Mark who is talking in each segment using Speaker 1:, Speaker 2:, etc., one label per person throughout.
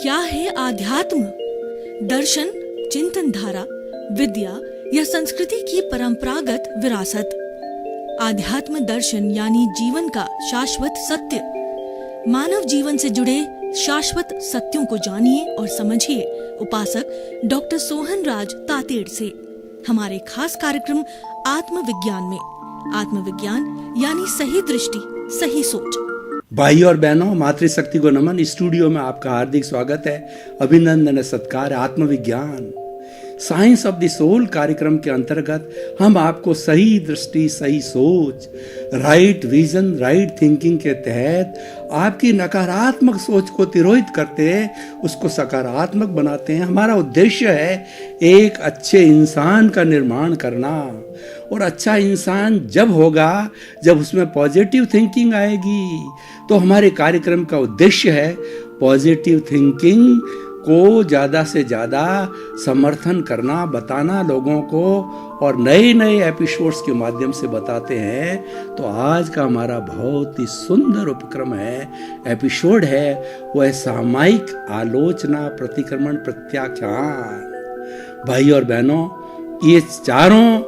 Speaker 1: क्या है आध्यात्म? दर्शन, चिंतन धारा, विद्या या संस्कृति की परंपरागत विरासत। आध्यात्म दर्शन यानी जीवन का शाश्वत सत्य। मानव जीवन से जुड़े शाश्वत सत्यों को जानिए और समझिए उपासक डॉक्टर सोहन राज तातेड़ से हमारे खास कार्यक्रम आत्मविज्ञान में। आत्मविज्ञान यानी सही दृष्टि, सही सोच।
Speaker 2: भाई और बहनों, मातृशक्ति को नमन। स्टूडियो में आपका हार्दिक स्वागत है। अभिनंदन, सत्कार। आत्मविज्ञान, साइंस ऑफ द सोल कार्यक्रम के अंतर्गत हम आपको सही दृष्टि, सही सोच, राइट विजन, राइट थिंकिंग के तहत आपकी नकारात्मक सोच को तिरोहित करते हैं, उसको सकारात्मक बनाते हैं। हमारा उद्देश्य है एक अच्छे इंसान का निर्माण करना। और अच्छा इंसान जब होगा जब उसमें पॉजिटिव थिंकिंग आएगी। तो हमारे कार्यक्रम का उद्देश्य है पॉजिटिव थिंकिंग को ज़्यादा से ज़्यादा समर्थन करना, बताना लोगों को, और नए नए एपिसोड्स के माध्यम से बताते हैं। तो आज का हमारा बहुत ही सुंदर उपक्रम है, एपिसोड है, वो है सामायिक आलोचना, प्रतिक्रमण, प्रत्याख्यान। भाई और बहनों, ये चारों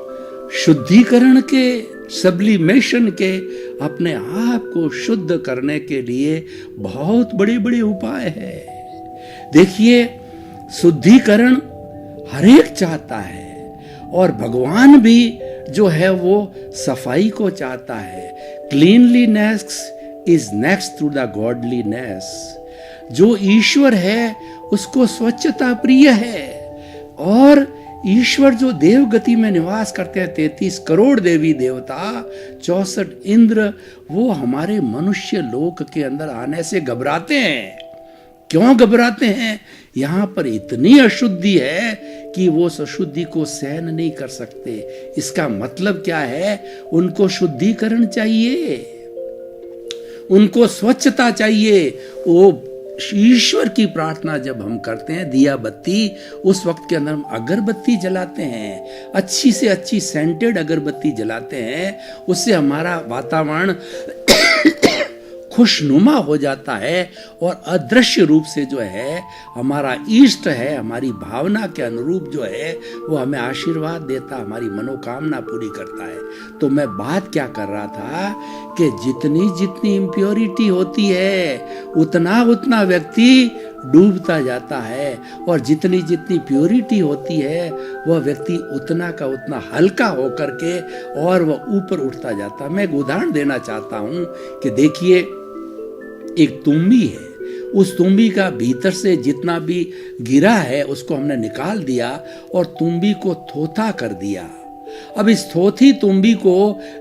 Speaker 2: शुद्धिकरण के, सब्लिमेशन के, अपने आप को शुद्ध करने के लिए बहुत बड़े बड़े उपाय हैं। देखिए, शुद्धिकरण हर एक चाहता है और भगवान भी जो है वो सफाई को चाहता है। Cleanliness is next to the godliness. जो ईश्वर है उसको स्वच्छता प्रिय है। और ईश्वर जो देव गति में निवास करते हैं, 33 करोड़ देवी देवता, 64 इंद्र, वो हमारे मनुष्य लोक के अंदर आने से घबराते हैं। क्यों घबराते हैं? यहाँ पर इतनी अशुद्धि है कि वो उस अशुद्धि को सहन नहीं कर सकते। इसका मतलब क्या है? उनको शुद्धिकरण चाहिए, उनको स्वच्छता चाहिए। वो ईश्वर की प्रार्थना जब हम करते हैं, दिया बत्ती, उस वक्त के अंदर हम अगरबत्ती जलाते हैं, अच्छी से अच्छी सेंटेड अगरबत्ती जलाते हैं। उससे हमारा वातावरण खुशनुमा हो जाता है और अदृश्य रूप से जो है हमारा इष्ट है, हमारी भावना के अनुरूप जो है वो हमें आशीर्वाद देता, हमारी मनोकामना पूरी करता है। तो मैं बात क्या कर रहा था कि जितनी जितनी इम्प्योरिटी होती है उतना उतना व्यक्ति डूबता जाता है, और जितनी जितनी प्योरिटी होती है वह व्यक्ति उतना का उतना हल्का होकर के और वह ऊपर उठता जाता है। मैं एक उदाहरण देना चाहता हूँ कि देखिए, एक तुम्बी है, उस तुम्बी का भीतर से जितना भी गिरा है उसको हमने निकाल दिया और तुम्बी को थोथा कर दिया। अब इस थोथी तुम्बी को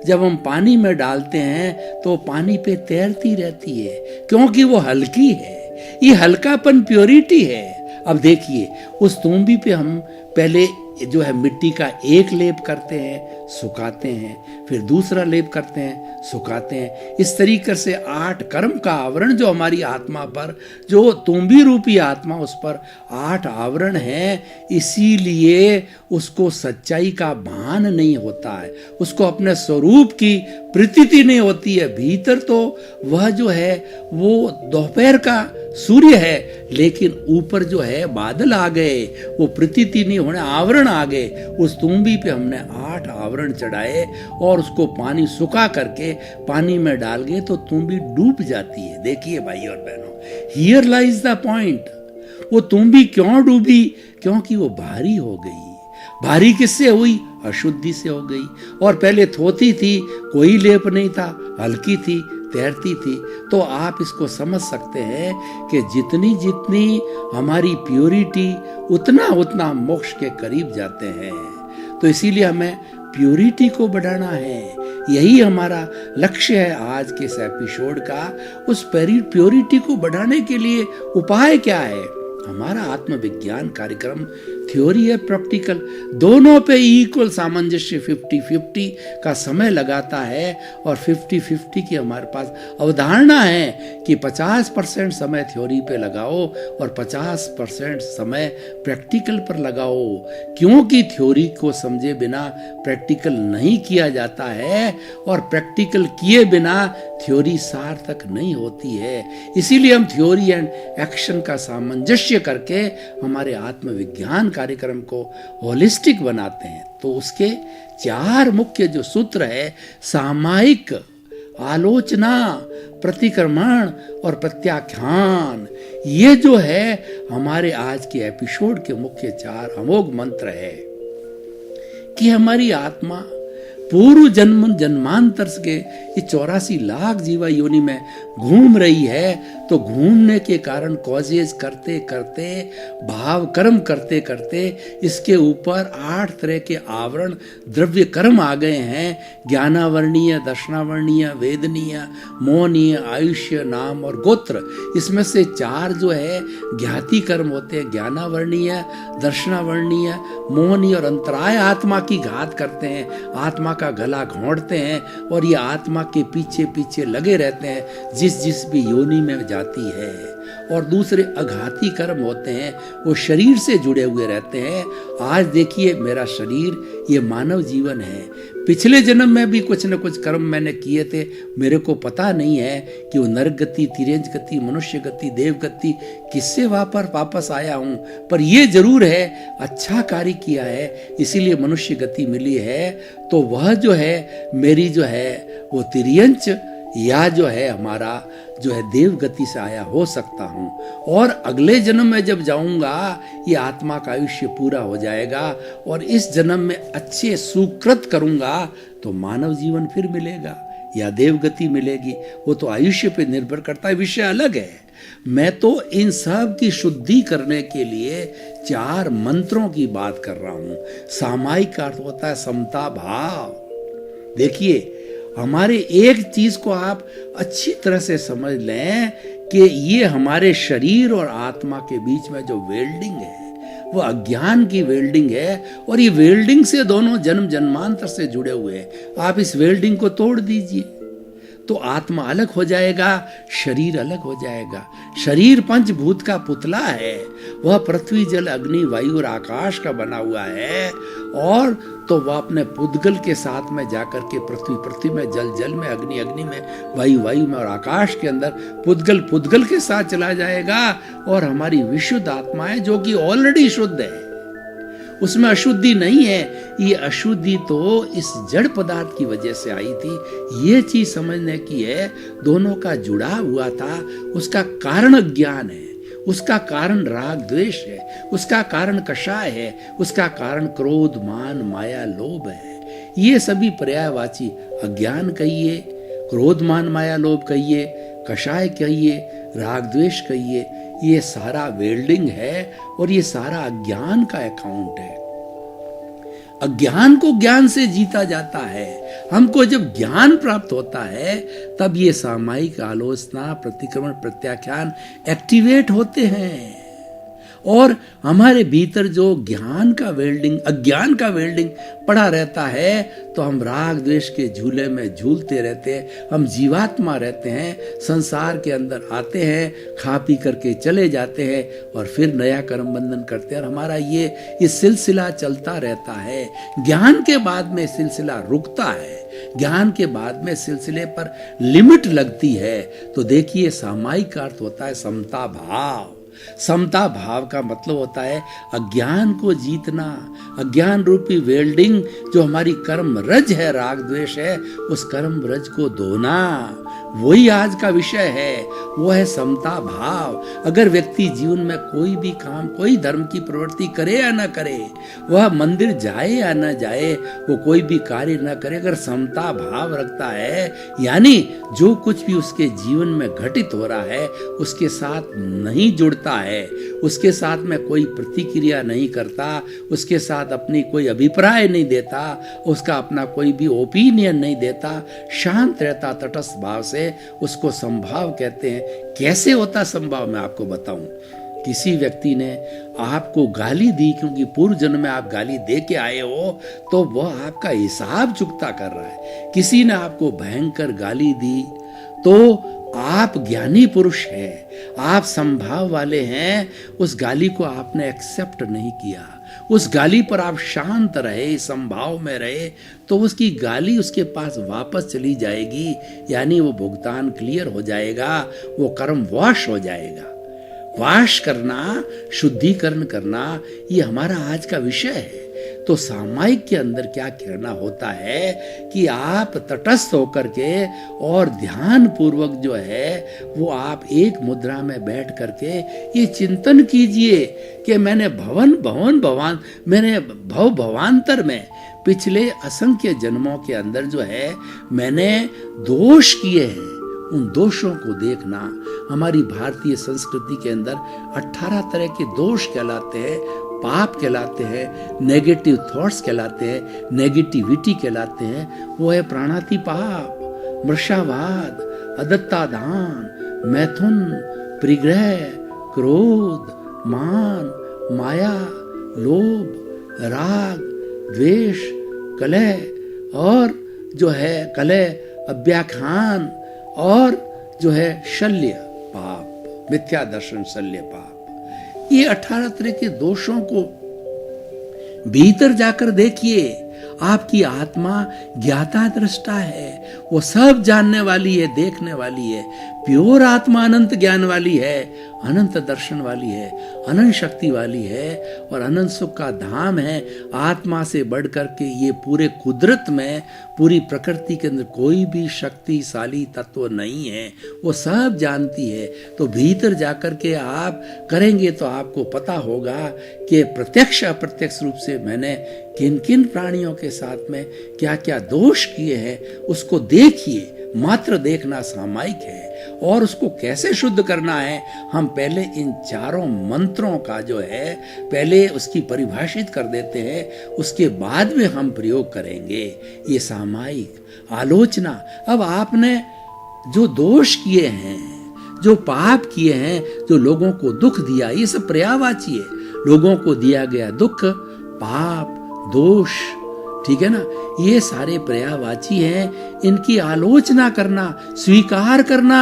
Speaker 2: जब हम पानी में डालते हैं तो पानी पे तैरती रहती है, क्योंकि वो हल्की है। ये हल्कापन प्योरिटी है। अब देखिए, उस तुम्बी पे हम पहले जो है मिट्टी का एक लेप करते हैं, सुखाते हैं, फिर दूसरा लेप करते हैं, सुखाते हैं। इस तरीके से 8 कर्म का आवरण जो हमारी आत्मा पर, जो तुम्बी रूपी आत्मा, उस पर 8 आवरण है। इसीलिए उसको सच्चाई का भान नहीं होता है, उसको अपने स्वरूप की प्रतीति नहीं होती है। भीतर तो वह जो है वो दोपहर का सूर्य है, लेकिन ऊपर जो है बादल आ गए, वो प्रतीति नहीं होने, आवरण आ गए। उस तुम्बी पे हमने 8 आवरण चढ़ाए और उसको पानी सुखा करके पानी में डाल गए तो तुम्बी डूब जाती है। देखिए भाई और बहनों, हियर लाइज द पॉइंट। वो तुम्बी क्यों डूबी? क्योंकि वो भारी हो गई। भारी किससे हुई? अशुद्धि से हो गई। और पहले थोथी थी, कोई लेप नहीं था, हल्की थी, तैरती थी। तो आप इसको समझ सकते हैं कि जितनी जितनी हमारी प्योरिटी, उतना उतना हम मोक्ष के करीब जाते हैं। तो इसीलिए हमें प्योरिटी को बढ़ाना है। यही हमारा लक्ष्य है आज के इस एपिसोड का। उस प्योरिटी को बढ़ाने के लिए उपाय क्या है? हमारा आत्मविज्ञान कार्यक्रम थ्योरी है, प्रैक्टिकल, दोनों पे इक्वल सामंजस्य 50-50 का समय लगाता है। और 50-50 की हमारे पास अवधारणा है कि 50% समय थ्योरी पे लगाओ और 50% समय प्रैक्टिकल पर लगाओ। क्योंकि थ्योरी को समझे बिना प्रैक्टिकल नहीं किया जाता है, और प्रैक्टिकल किए बिना थ्योरी सार्थक नहीं होती है। इसीलिए हम थ्योरी एंड एक्शन का सामंजस्य करके हमारे आत्मविज्ञान कार्यक्रम को होलिस्टिक बनाते हैं। तो उसके 4 मुख्य जो सूत्र है, सामायिक, आलोचना, प्रतिक्रमण और प्रत्याख्यान, ये जो है हमारे आज के एपिसोड के मुख्य 4 अमोघ मंत्र है कि हमारी आत्मा पूर्व जन्मांतर के इस 84 लाख जीवा योनि में घूम रही है। तो घूमने के कारण कॉजेज करते करते, भाव कर्म करते करते इसके ऊपर 8 तरह के आवरण द्रव्य कर्म आ गए हैं। ज्ञानावर्णीय, दर्शनावर्णीय, वेदनीय, मोहनीय, आयुष्य, नाम और गोत्र। इसमें से 4 जो है ज्ञाति कर्म होते हैं, ज्ञानावर्णीय, दर्शनावर्णीय, मोहनीय और अंतराय आत्मा की घात करते हैं, आत्मा का गला घोंटते हैं और ये आत्मा के पीछे पीछे लगे रहते हैं जिस भी योनि में जाती है। और दूसरे अघाती कर्म होते हैं, वो शरीर से जुड़े हुए रहते हैं। आज देखिए मेरा शरीर, ये मानव जीवन है। पिछले जन्म में भी कुछ न कुछ कर्म मैंने किए थे, मेरे को पता नहीं है कि वो नरक गति, तिर्यंच गति, मनुष्य गति, देव गति किससे वापस आया हूँ। पर ये जरूर है अच्छा कार्य किया है, इसीलिए मनुष्य गति मिली है। तो वह जो है मेरी जो है वो तिर्यंच या जो है हमारा जो है देव गति से आया हो सकता हूँ। और अगले जन्म में जब जाऊंगा ये आत्मा का आयुष्य पूरा हो जाएगा और इस जन्म में अच्छे सुकृत करूंगा तो मानव जीवन फिर मिलेगा या देव गति मिलेगी। वो तो आयुष्य पे निर्भर करता है, विषय अलग है। मैं तो इन सब की शुद्धि करने के लिए 4 मंत्रों की बात कर रहा हूँ। सामायिक अर्थ होता है समता भाव। देखिए हमारे एक चीज को आप अच्छी तरह से समझ लें कि ये हमारे शरीर और आत्मा के बीच में जो वेल्डिंग है वो अज्ञान की वेल्डिंग है और ये वेल्डिंग से दोनों जन्म जन्मांतर से जुड़े हुए हैं। आप इस वेल्डिंग को तोड़ दीजिए तो आत्मा अलग हो जाएगा, शरीर अलग हो जाएगा। शरीर पंचभूत का पुतला है, वह पृथ्वी जल अग्नि वायु और आकाश का बना हुआ है। और तो वह अपने पुद्गल के साथ में जाकर के पृथ्वी में, जल में, अग्नि में, वायु में और आकाश के अंदर पुद्गल के साथ चला जाएगा। और हमारी विशुद्ध आत्मा है जो कि ऑलरेडी शुद्ध है, उसमें अशुद्धि नहीं है। ये अशुद्धि तो इस जड़ पदार्थ की वजह से आई थी। ये चीज समझने की है, दोनों का जुड़ा हुआ था। उसका कारण अज्ञान है, उसका कारण राग द्वेष है, उसका कारण कषाय है, उसका कारण क्रोध मान माया लोभ है। ये सभी पर्यायवाची, अज्ञान कहिए, क्रोध मान माया लोभ कहिए, कषाय कहिए, राग द्वेष कहिए, ये सारा वेल्डिंग है और ये सारा अज्ञान का अकाउंट है। अज्ञान को ज्ञान से जीता जाता है। हमको जब ज्ञान प्राप्त होता है तब ये सामायिक आलोचना, प्रतिक्रमण, प्रत्याख्यान एक्टिवेट होते हैं और हमारे भीतर जो ज्ञान का वेल्डिंग, अज्ञान का वेल्डिंग पड़ा रहता है तो हम राग द्वेष के झूले में झूलते रहते हैं। हम जीवात्मा रहते हैं, संसार के अंदर आते हैं, खा पी करके चले जाते हैं और फिर नया कर्म बंधन करते हैं और हमारा ये सिलसिला चलता रहता है। ज्ञान के बाद में सिलसिला रुकता है, ज्ञान के बाद में सिलसिले पर लिमिट लगती है। तो देखिए सामायिक अर्थ होता है समता भाव। समता भाव का मतलब होता है अज्ञान को जीतना, अज्ञान रूपी वेल्डिंग जो हमारी कर्म रज है, राग द्वेष है, उस कर्म रज को धोना। वही आज का विषय है, वो है समता भाव। अगर व्यक्ति जीवन में कोई भी काम, कोई धर्म की प्रवृत्ति करे या ना करे, वह मंदिर जाए या ना जाए, वो कोई भी कार्य ना करे, अगर समता भाव रखता है, यानी जो कुछ भी उसके जीवन में घटित हो रहा है उसके साथ नहीं जुड़ता है, उसके साथ में कोई प्रतिक्रिया नहीं करता, उसके साथ अपनी कोई अभिप्राय नहीं देता, उसका अपना कोई भी ओपिनियन नहीं देता, शांत रहता तटस्थ भाव से, उसको संभाव कहते हैं। कैसे होता संभाव मैं आपको बताऊं। किसी व्यक्ति ने आपको गाली दी, क्योंकि पूर्व जन्म में आप गाली दे के आए हो, तो वह आपका हिसाब चुकता कर रहा है। किसी ने आपको भयंकर गाली दी तो आप ज्ञानी पुरुष हैं, आप संभाव वाले हैं, उस गाली को आपने एक्सेप्ट नहीं किया, उस गाली पर आप शांत रहे, संभाव में रहे, तो उसकी गाली उसके पास वापस चली जाएगी, यानी वो भुगतान क्लियर हो जाएगा, वो कर्म वॉश हो जाएगा। वाश करना, शुद्धिकरण करना, ये हमारा आज का विषय है। तो सामायिक के अंदर क्या करना होता है कि आप तटस्थ होकर के और ध्यान पूर्वक जो है वो आप एक मुद्रा में बैठ करके ये चिंतन कीजिए कि मैंने मैंने भवांतर में पिछले असंख्य जन्मों के अंदर जो है मैंने दोष किए हैं। उन दोषों को देखना, हमारी भारतीय संस्कृति के अंदर 18 तरह के दोष कहलाते हैं, पाप कहलाते हैं, नेगेटिव थॉट्स कहलाते हैं, नेगेटिविटी कहलाते हैं। वो है प्राणातिपात, मृषावाद, अदत्तादान, मैथुन, परिग्रह, क्रोध, मान, माया, लोभ, राग, द्वेष, कलह और जो है कलह, अव्याख्यान और जो है शल्य पाप, मिथ्या दर्शन, शल्य पाप। ये 18 तरह के दोषों को भीतर जाकर देखिए। आपकी आत्मा ज्ञाता दृष्टा है, वो सब जानने वाली है, देखने वाली है। प्योर आत्मा अनंत ज्ञान वाली है, अनंत दर्शन वाली है, अनंत शक्ति वाली है और अनंत सुख का धाम है। आत्मा से बढ़ करके ये पूरे कुदरत में, पूरी प्रकृति के अंदर कोई भी शक्तिशाली तत्व नहीं है, वो सब जानती है। तो भीतर जाकर के आप करेंगे तो आपको पता होगा कि प्रत्यक्ष अप्रत्यक्ष रूप से मैंने किन किन प्राणियों के साथ में क्या क्या दोष किए हैं, उसको देखिए। मात्र देखना सामायिक है और उसको कैसे शुद्ध करना है, हम पहले इन चारों मंत्रों का जो है पहले उसकी परिभाषित कर देते हैं, उसके बाद में हम प्रयोग करेंगे। ये सामायिक आलोचना। अब आपने जो दोष किए हैं, जो पाप किए हैं, जो लोगों को दुख दिया, ये सब पर्यायवाची है। लोगों को दिया गया दुख, पाप, दोष, ठीक है ना, ये सारे पर्यायवाची हैं। इनकी आलोचना करना, स्वीकार करना,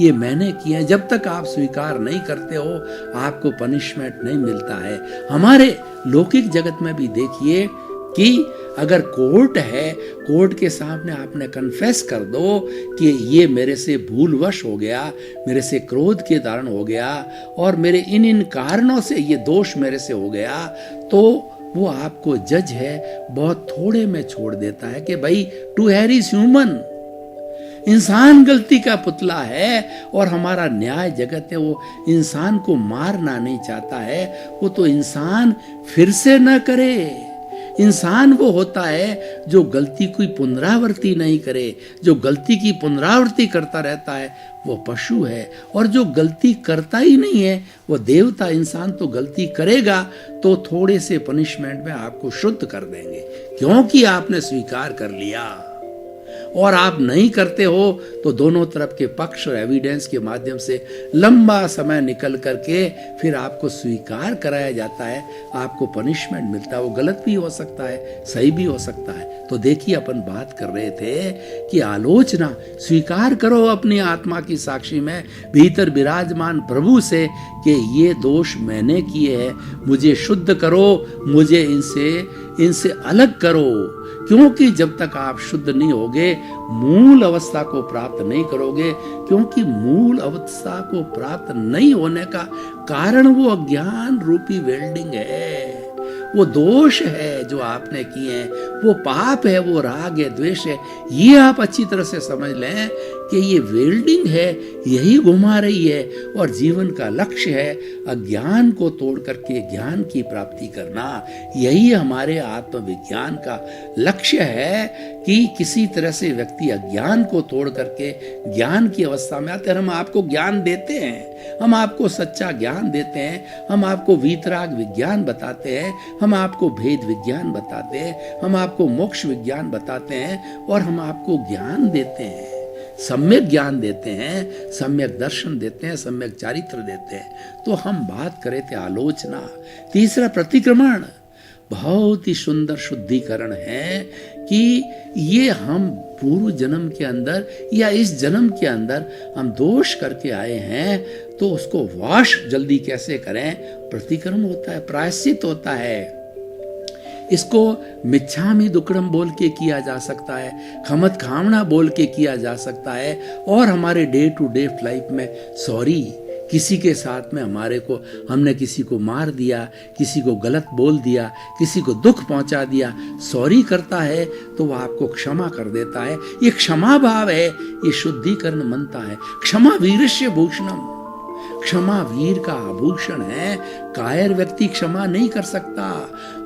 Speaker 2: ये मैंने किया है। जब तक आप स्वीकार नहीं करते हो आपको पनिशमेंट नहीं मिलता है। हमारे लौकिक जगत में भी देखिए कि अगर कोर्ट है, कोर्ट के सामने आपने कन्फेस कर दो कि ये मेरे से भूलवश हो गया, मेरे से क्रोध के कारण हो गया और मेरे इन कारणों से ये दोष मेरे से हो गया, तो वो आपको जज है बहुत थोड़े में छोड़ देता है कि भाई टू हैर इज ह्यूमन, इंसान गलती का पुतला है। और हमारा न्याय जगत है वो इंसान को मारना नहीं चाहता है, वो तो इंसान फिर से न करे। इंसान वो होता है जो गलती की पुनरावृत्ति नहीं करे। जो गलती की पुनरावृत्ति करता रहता है वो पशु है, और जो गलती करता ही नहीं है वो देवता। इंसान तो गलती करेगा तो थोड़े से पनिशमेंट में आपको शुद्ध कर देंगे, क्योंकि आपने स्वीकार कर लिया। और आप नहीं करते हो तो दोनों तरफ के पक्ष और एविडेंस के माध्यम से लंबा समय निकल करके फिर आपको स्वीकार कराया जाता है, आपको पनिशमेंट मिलता है। वो गलत भी हो सकता है, सही भी हो सकता है। तो देखिए, अपन बात कर रहे थे कि आलोचना, स्वीकार करो अपनी आत्मा की साक्षी में भीतर विराजमान प्रभु से कि ये दोष मैंने किए हैं, मुझे शुद्ध करो, मुझे इनसे अलग करो। क्योंकि जब तक आप शुद्ध नहीं होगे मूल अवस्था को प्राप्त नहीं करोगे, क्योंकि मूल अवस्था को प्राप्त नहीं होने का कारण वो अज्ञान रूपी वेल्डिंग है, वो दोष है जो आपने किए हैं, वो पाप है, वो राग है, द्वेष है। ये आप अच्छी तरह से समझ लें कि ये वेल्डिंग है, यही घुमा रही है। और जीवन का लक्ष्य है अज्ञान को तोड़ करके ज्ञान की प्राप्ति करना। यही हमारे आत्मविज्ञान का लक्ष्य है कि किसी तरह से व्यक्ति अज्ञान को तोड़ करके ज्ञान की अवस्था में आते हैं। हम आपको ज्ञान देते हैं, हम आपको सच्चा ज्ञान देते हैं, हम आपको वीतराग विज्ञान बताते हैं, हम आपको भेद विज्ञान बताते हैं, हम आपको मोक्ष विज्ञान बताते हैं, और हम आपको ज्ञान देते हैं, सम्यक ज्ञान देते हैं, सम्यक दर्शन देते हैं, सम्यक चारित्र देते हैं। तो हम बात करे थे आलोचना। तीसरा प्रतिक्रमण, बहुत ही सुंदर शुद्धिकरण है कि ये हम पूर्व जन्म के अंदर या इस जन्म के अंदर हम दोष करके आए हैं, तो उसको वाश जल्दी कैसे करें। प्रतिक्रमण होता है, प्रायश्चित होता है। इसको मिच्छामि दुक्कडम बोल के किया जा सकता है, खमत खामना बोल के किया जा सकता है, और हमारे डे टू डे लाइफ में सॉरी, किसी के साथ में हमने किसी को मार दिया, किसी को गलत बोल दिया, किसी को दुख पहुंचा दिया, सॉरी करता है तो वह आपको क्षमा कर देता है। ये क्षमा भाव है, ये शुद्धिकरण मनता है। क्षमा वीरस्य भूषणम, क्षमा वीर का आभूषण है। कायर व्यक्ति क्षमा नहीं कर सकता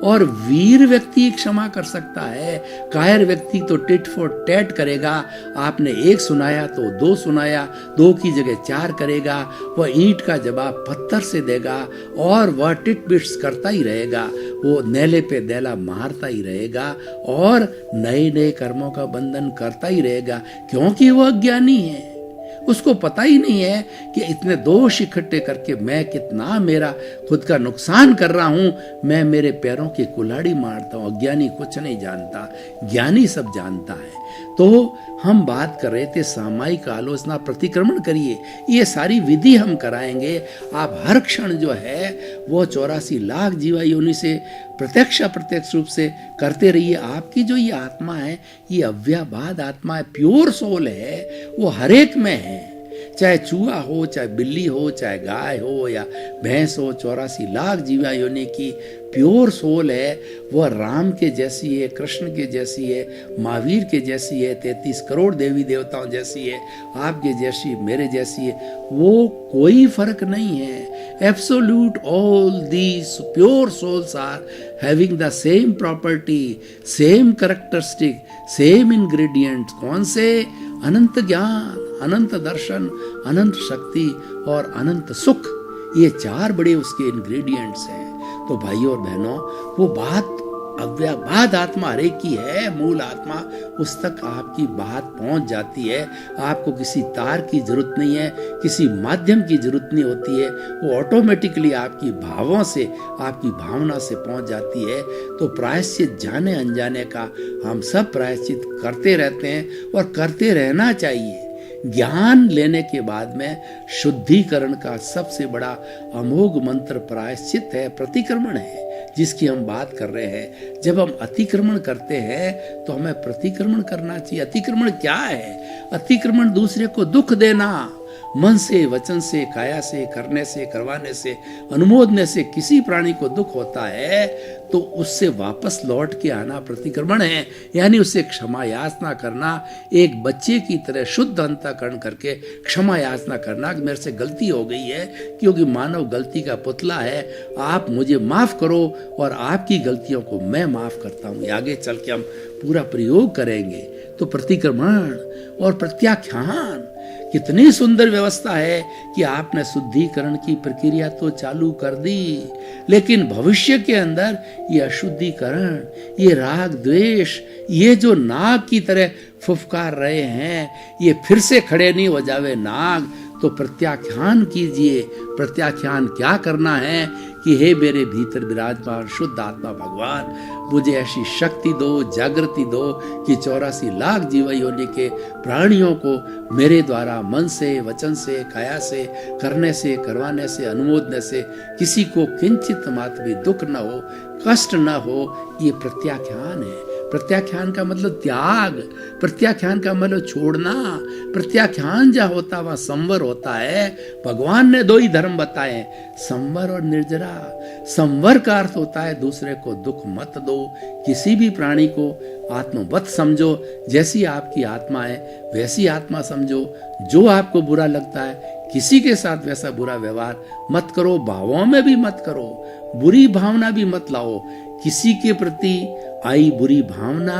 Speaker 2: और वीर व्यक्ति क्षमा कर सकता है। कायर व्यक्ति तो टिट फॉर टैट करेगा, आपने एक सुनाया तो दो सुनाया, दो की जगह चार करेगा, वह ईंट का जवाब पत्थर से देगा और वह टिट बिट्स करता ही रहेगा, वो नेले पे दैला मारता ही रहेगा और नए नए कर्मों का बंधन करता ही रहेगा, क्योंकि वह अज्ञानी है। उसको पता ही नहीं है कि इतने दोष इकट्ठे करके मैं कितना मेरा खुद का नुकसान कर रहा हूं, मैं मेरे पैरों की कुल्हाड़ी मारता हूं। अज्ञानी कुछ नहीं जानता, ज्ञानी सब जानता है। तो हम बात कर रहे थे सामायिक आलोचना, प्रतिक्रमण करिए, ये सारी विधि हम कराएंगे। आप हर क्षण जो है वो 84 लाख जीवा योनि से प्रत्यक्ष अप्रत्यक्ष रूप से करते रहिए। आपकी जो ये आत्मा है, ये अव्ययवाद आत्मा है, प्योर सोल है, वो हर एक में है। चाहे चूहा हो, चाहे बिल्ली हो, चाहे गाय हो या भैंस हो, 84 लाख जीवा योनि की प्योर सोल है। वह राम के जैसी है, कृष्ण के जैसी है, महावीर के जैसी है, 33 करोड़ देवी देवताओं जैसी है, आपके जैसी, मेरे जैसी है। वो कोई फर्क नहीं है। Absolute all these pure souls are having the same property, same characteristic, same ingredients. कौन से? अनंत ज्ञान, अनंत दर्शन, अनंत शक्ति और अनंत सुख। ये चार बड़े उसके इंग्रेडिएंट्स हैं। तो भाइयों और बहनों, वो बात अव्ययवाद आत्मा हरे की है, मूल आत्मा, उस तक आपकी बात पहुंच जाती है। आपको किसी तार की जरूरत नहीं है, किसी माध्यम की जरूरत नहीं होती है, वो ऑटोमेटिकली आपकी भावों से, आपकी भावना से पहुंच जाती है। तो प्रायश्चित जाने अनजाने का हम सब प्रायश्चित करते रहते हैं और करते रहना चाहिए। ज्ञान लेने के बाद में शुद्धिकरण का सबसे बड़ा अमोघ मंत्र प्रायश्चित है, प्रतिक्रमण है, जिसकी हम बात कर रहे हैं। जब हम अतिक्रमण करते हैं तो हमें प्रतिक्रमण करना चाहिए। अतिक्रमण क्या है? अतिक्रमण दूसरे को दुख देना, मन से, वचन से, काया से, करने से, करवाने से, अनुमोदने से किसी प्राणी को दुख होता है तो उससे वापस लौट के आना प्रतिक्रमण है। यानी उससे क्षमा याचना करना, एक बच्चे की तरह शुद्ध अंतःकरण करके क्षमा याचना करना कि मेरे से गलती हो गई है, क्योंकि मानव गलती का पुतला है, आप मुझे माफ करो और आपकी गलतियों को मैं माफ करता हूँ। आगे चल के हम पूरा प्रयोग करेंगे। तो प्रतिक्रमण और प्रत्याख्यान, कितनी सुंदर व्यवस्था है कि आपने शुद्धिकरण की प्रक्रिया तो चालू कर दी, लेकिन भविष्य के अंदर ये अशुद्धिकरण, ये राग द्वेष, ये जो नाग की तरह फुफकार रहे हैं, ये फिर से खड़े नहीं हो जावे नाग। तो प्रत्याख्यान कीजिए। प्रत्याख्यान क्या करना है कि हे मेरे भीतर विराजमान शुद्ध आत्मा भगवान, मुझे ऐसी शक्ति दो, जागृति दो कि 84 लाख जीव योनि के प्राणियों को मेरे द्वारा मन से, वचन से, काया से, करने से, करवाने से, अनुमोदने से किसी को किंचित मात्र भी दुख न हो, कष्ट न हो। ये प्रत्याख्यान है। प्रत्याख्यान का मतलब त्याग, प्रत्याख्यान का मतलब छोड़ना। प्रत्याख्यान जहाँ होता वहाँ संवर होता है। भगवान ने 2 ही धर्म बताए, संवर और निर्जरा। संवर का अर्थ होता है दूसरे को दुख मत दो, किसी भी प्राणी को आत्मवत समझो, जैसी आपकी आत्मा है वैसी आत्मा समझो। जो आपको बुरा लगता है किसी के साथ वैसा बुरा व्यवहार मत करो, भावों में भी मत करो, बुरी भावना भी मत लाओ। किसी के प्रति आई बुरी भावना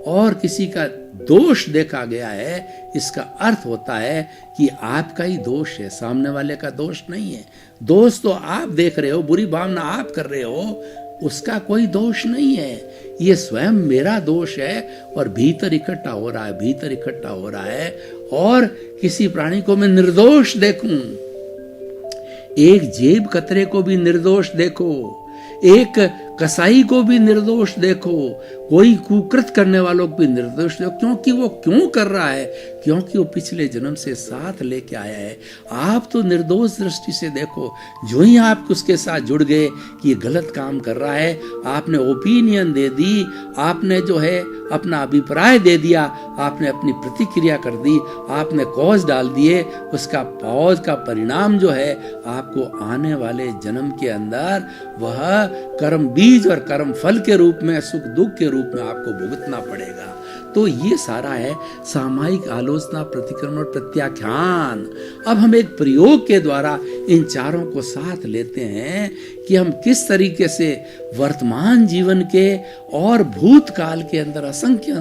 Speaker 2: और किसी का दोष देखा गया है, इसका अर्थ होता है कि आपका ही दोष है, सामने वाले का दोष नहीं है। दोष तो आप देख रहे हो, बुरी भावना आप कर रहे हो, उसका कोई दोष नहीं है। ये स्वयं मेरा दोष है और भीतर इकट्ठा हो रहा है, भीतर इकट्ठा हो रहा है। और किसी प्राणी को मैं निर्दोष देखूं, एक जेब कतरे को भी निर्दोष देखो, एक कसाई को भी निर्दोष देखो, कोई कुकृत करने वालों को भी निर्दोष देखो। क्योंकि वो क्यों कर रहा है? क्योंकि वो पिछले जन्म से साथ लेके आया है। आप तो निर्दोष दृष्टि से देखो। जो ही आप उसके साथ जुड़ गए कि ये गलत काम कर रहा है, आपने ओपिनियन दे दी, आपने जो है अपना अभिप्राय दे दिया, आपने अपनी प्रतिक्रिया कर दी, आपने कॉज डाल दिए, उसका कॉज का परिणाम जो है आपको आने वाले जन्म के अंदर वह कर्म बीज और कर्म फल के रूप में, सुख दुख के रूप में आपको भुगतना पड़ेगा। तो ये सारा है सामायिक आलोचना, प्रतिक्रमण और प्रत्याख्यान। अब हम एक प्रयोग के द्वारा इन चारों को साथ लेते हैं कि हम किस तरीके से वर्तमान जीवन के और भूतकाल के अंदर असंख्य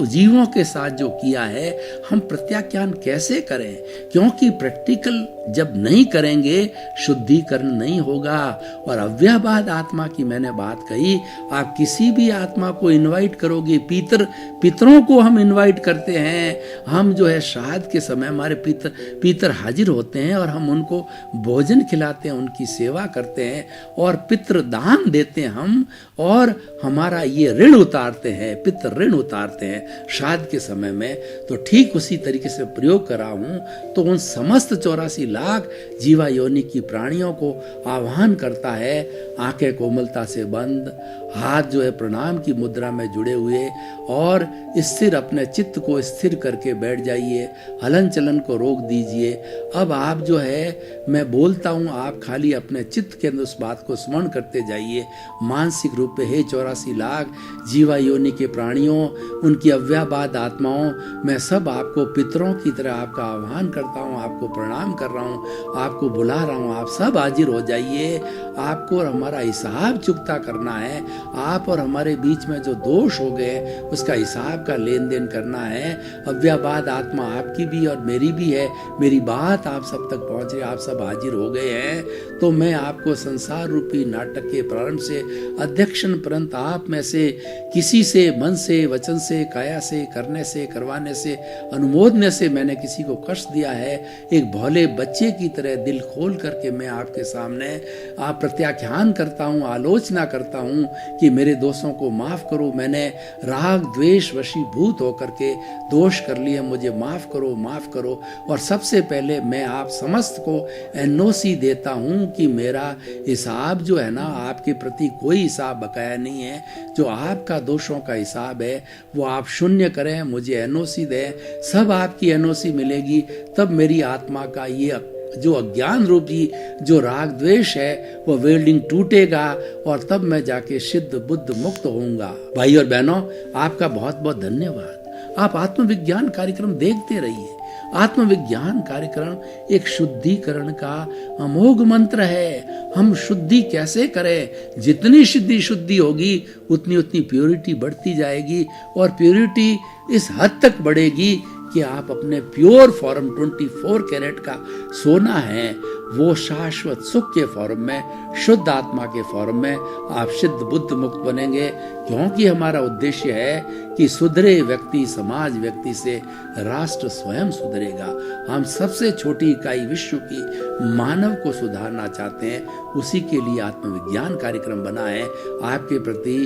Speaker 2: जीवों के साथ जो किया है, हम प्रत्याख्यान कैसे करें। क्योंकि प्रैक्टिकल जब नहीं करेंगे शुद्धिकरण नहीं होगा। और अव्ययवाद आत्मा की मैंने बात कही, आप किसी भी आत्मा को इनवाइट करोगे, पितरों को हम इनवाइट करते हैं। हम जो है श्राद्ध के समय हमारे पितर हाजिर होते हैं और हम उनको भोजन खिलाते हैं, उनकी सेवा करते हैं और पितृदान देते हैं हम, और हमारा ये ऋण उतारते हैं, पितृ ऋण उतारते हैं श्राद्ध के समय में। तो ठीक उसी तरीके से प्रयोग करा हूं तो उन समस्त 84 लाख जीवा योनि की प्राणियों को आह्वान करता है, आंखें कोमलता से बंद, हाथ जो है प्रणाम की मुद्रा में जुड़े हुए, और स्थिर अपने चित्त को स्थिर करके बैठ जाइए, हलन चलन को रोक दीजिए। अब आप जो है मैं बोलता हूँ, आप खाली अपने चित्त के अंदर उस बात को स्मरण करते जाइए। मानसिक रूप में हे 84 लाख जीवा योनि के प्राणियों, उनकी अव्ययवाद आत्माओं, मैं सब आपको पितरों की तरह आपका आह्वान करता हूँ, आपको प्रणाम कर रहा हूँ, आपको बुला रहा हूँ, आप सब हाजिर हो जाइए। आपको और हमारा हिसाब चुकता करना है। आप और हमारे बीच में जो दोष हो गए उसका हिसाब का लेन देन करना है। अव्ययवाद आत्मा आपकी भी और मेरी भी है। मेरी बात आप सब तक पहुंच रही, आप सब हाजिर हो गए हैं। तो मैं आपको संसार रूपी नाटक के प्रारंभ से अध्यक्षण पर्यंत आप में से किसी से, मन से, वचन से, काया से, करने से, करवाने से, अनुमोदने से मैंने किसी को कष्ट दिया है, एक भोले बच्चे की तरह दिल खोल करके मैं आपके सामने आप प्रत्याख्यान करता हूँ, आलोचना करता हूँ कि मेरे दोषों को माफ करो। मैंने राग द्वेष वशीभूत होकर के दोष कर लिए, मुझे माफ करो, माफ करो। और सबसे पहले मैं आप समस्त को एनओसी देता हूँ कि मेरा हिसाब जो है ना, आपके प्रति कोई हिसाब बकाया नहीं है। जो आपका दोषों का हिसाब है वो आप शून्य करें, मुझे एनओसी दें, सब आपकी एनओसी मिलेगी। तब मेरी आत्मा का ये जो अज्ञान रूपी जो राग द्वेष है वो वेल्डिंग टूटेगा, और तब मैं जाके सिद्ध बुद्ध मुक्त होऊंगा। भाई और बहनों, आपका बहुत बहुत धन्यवाद। आप आत्मविज्ञान कार्यक्रम देखते रहिए। आत्मविज्ञान कार्यक्रम एक शुद्धिकरण का अमोघ मंत्र है। हम शुद्धि कैसे करें? जितनी शुद्धि होगी उतनी प्योरिटी बढ़ती जाएगी, और प्योरिटी इस हद तक बढ़ेगी कि आप अपने प्योर फॉर्म 24 कैरेट का सोना है वो शाश्वत सुख के फॉर्म में, शुद्ध आत्मा के फॉर्म में आप सिद्ध बुद्ध मुक्त बनेंगे। क्योंकि हमारा उद्देश्य है कि सुधरे व्यक्ति समाज व्यक्ति से राष्ट्र स्वयं सुधरेगा। हम सबसे छोटी इकाई विश्व की मानव को सुधारना चाहते हैं, उसी के लिए आत्मविज्ञान कार्यक्रम बना है। आपके प्रति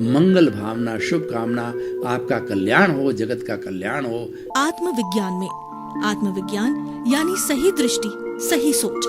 Speaker 2: मंगल भावना, शुभकामना, आपका कल्याण हो, जगत का कल्याण हो।
Speaker 1: आत्मविज्ञान में आत्मविज्ञान यानी सही दृष्टि, सही सोच,